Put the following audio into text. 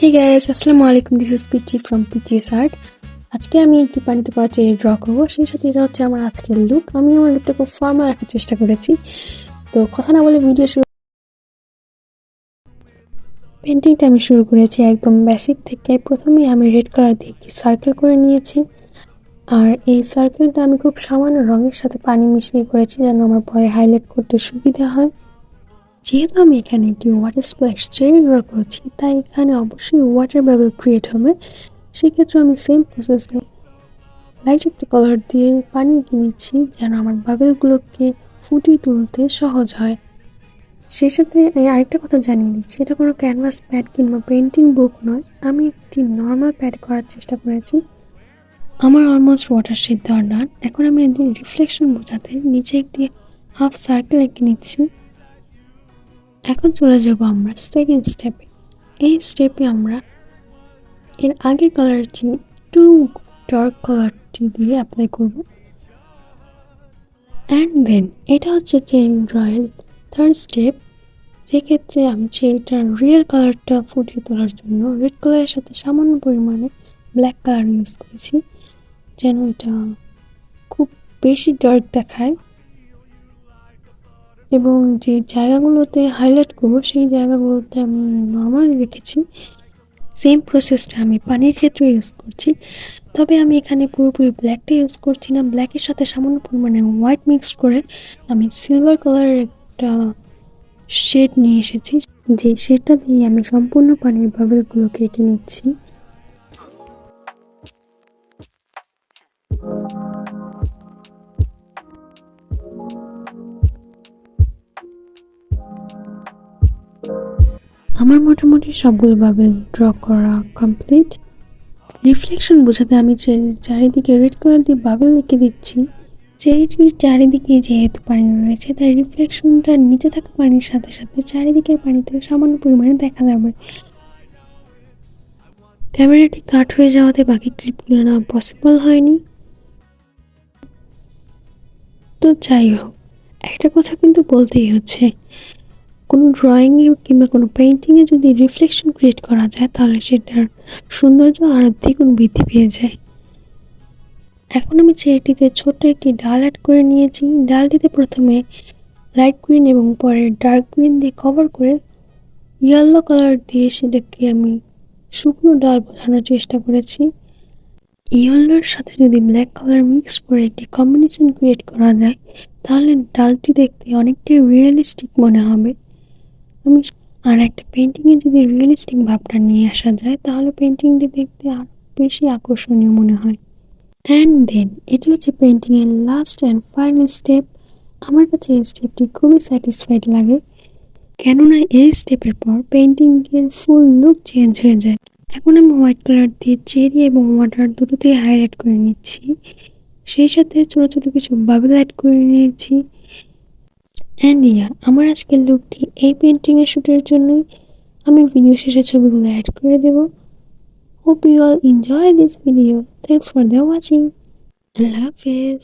Hey guys, আসসালামু আলাইকুম, this is Peachy from Peachy's art. আজকে আমি একটি পানিতে পড়া চেরি ড্র করবো, সেই সাথে এটা হচ্ছে আমার আজকের লুক। আমি আমার লুকটা খুব ফর্মাল রাখার চেষ্টা করেছি। তো কথা না বলে ভিডিও শুরু। পেন্টিংটা আমি শুরু করেছি একদম বেসিক থেকে। প্রথমেই আমি রেড কালার দিয়ে একটি সার্কেল করে নিয়েছি, আর এই সার্কেলটা আমি খুব সামান্য রঙের সাথে পানি মিশিয়ে করেছি যেন আমার পরে হাইলাইট করতে সুবিধা হয়। যেহেতু আমি এখানে একটি ওয়াটার স্প্ল্যাশ চেরি ড্র করছি, তাই এখানে অবশ্যই ওয়াটার বাবল ক্রিয়েট হবে। সেক্ষেত্রে আমি সেম প্রসেসে লাইট একটা কালার দিয়ে পানি নিচ্ছি যেন আমার বাবেলগুলোকে ফুটিয়ে তুলতে সহজ হয়। সেই সাথে আরেকটা কথা জানিয়ে দিচ্ছি, এটা কোনো ক্যানভাস প্যাড কিংবা পেন্টিং বুক নয়, আমি একটি নর্মাল প্যাড করার চেষ্টা করেছি। আমার অলমোস্ট ওয়াটার শেড দেওয়া ডান। এখন আমি রিফ্লেকশন বোঝাতে নিচে একটি হাফ সার্কেল এঁকে নিচ্ছি। এখন চলে যাব আমরা সেকেন্ড স্টেপে। এই স্টেপে আমরা এর আগের কালারটি একটু ডার্ক কালারটি দিয়ে অ্যাপ্লাই করব। অ্যান্ড দেন এটা হচ্ছে চেইন ড্রয়ের থার্ড স্টেপ, যেক্ষেত্রে আমি চেইনটার রিয়েল কালারটা ফুটিয়ে তোলার জন্য রেড কালারের সাথে সামান্য পরিমাণে ব্ল্যাক কালার ইউজ করেছি যেন এটা খুব বেশি ডার্ক দেখায়। এবং যে জায়গাগুলোতে হাইলাইট করবো সেই জায়গাগুলোতে আমি নর্মাল রেখেছি। সেম প্রসেসটা আমি পানির ক্ষেত্রে ইউজ করছি, তবে আমি এখানে পুরোপুরি ব্ল্যাকটা ইউজ করছি না। ব্ল্যাকের সাথে সামান্য পরিমাণে হোয়াইট মিক্স করে আমি সিলভার কালারের একটা শেড নিয়ে এসেছি, যে শেডটা দিয়ে আমি সম্পূর্ণ পানির বাবেলগুলোকে এঁকে নিচ্ছি। আমার মোটামুটি সবগুলো বাবেল ড্র করা কমপ্লিট। রিফ্লেকশন বোঝাতে আমি চারিদিকে রেড কালার দিয়ে বাবেল এঁকে দিচ্ছি। চেরিটির চারিদিকে যেহেতু পানি রয়েছে, তাই রিফ্লেকশনটা নিচে থাকা পানির সাথে সাথে চারিদিকের পানিতে সামান্য পরিমাণে দেখা যাবে। ক্যামেরাটি কাট হয়ে যাওয়াতে বাকি ক্লিপগুলো নেওয়া পসিবল হয়নি। তো যাই হোক, একটা কথা কিন্তু বলতেই হচ্ছে, কোনো ড্রয়িংয়ে কিংবা কোনো পেইন্টিংয়ে যদি রিফ্লেকশন ক্রিয়েট করা যায় তাহলে সেটার সৌন্দর্য আরও দ্বিগুণ বৃদ্ধি পেয়ে যায়। এখন আমি চেরিটিতে ছোট্ট একটি ডাল অ্যাড করে নিয়েছি। ডালটিতে প্রথমে লাইট গ্রিন এবং পরে ডার্ক গ্রিন দিয়ে কভার করে ইয়েলো কালার দিয়ে সেটাকে আমি শুকনো ডাল বোঝানোর চেষ্টা করেছি। ইয়েলোর সাথে যদি ব্ল্যাক কালার মিক্স করে একটি কম্বিনেশন ক্রিয়েট করা যায় তাহলে ডালটি দেখতে অনেকটাই রিয়েলিস্টিক মনে হবে। আর একটা পেন্টিংয়ে যদি রিয়েলিস্টিক ভাবটা নিয়ে আসা যায় তাহলে পেন্টিংটি দেখতে আরও বেশি আকর্ষণীয় মনে হয়। অ্যান্ড দেন এটি হচ্ছে পেন্টিংয়ের লাস্ট অ্যান্ড ফাইনাল স্টেপ। আমার কাছে এই স্টেপটি খুবই স্যাটিসফাইড লাগে, কেননা এই স্টেপের পর পেন্টিংয়ের ফুল লুক চেঞ্জ হয়ে যায়। এখন আমি হোয়াইট কালার দিয়ে চেরি এবং ওয়াটার দুটোতেই হাইলাইট করে নিচ্ছি, সেই সাথে ছোটো ছোটো কিছু বাবেল অ্যাড করে নিয়েছি। অ্যান্ড আমার আজকের লুকটি এই পেন্টিংয়ের শ্যুটের জন্যই। আমি ভিডিও শেষে ছবিগুলো অ্যাড করে দেব। Hope you all enjoy this video. Thanks for the watching. আল্লাহ হাফেজ।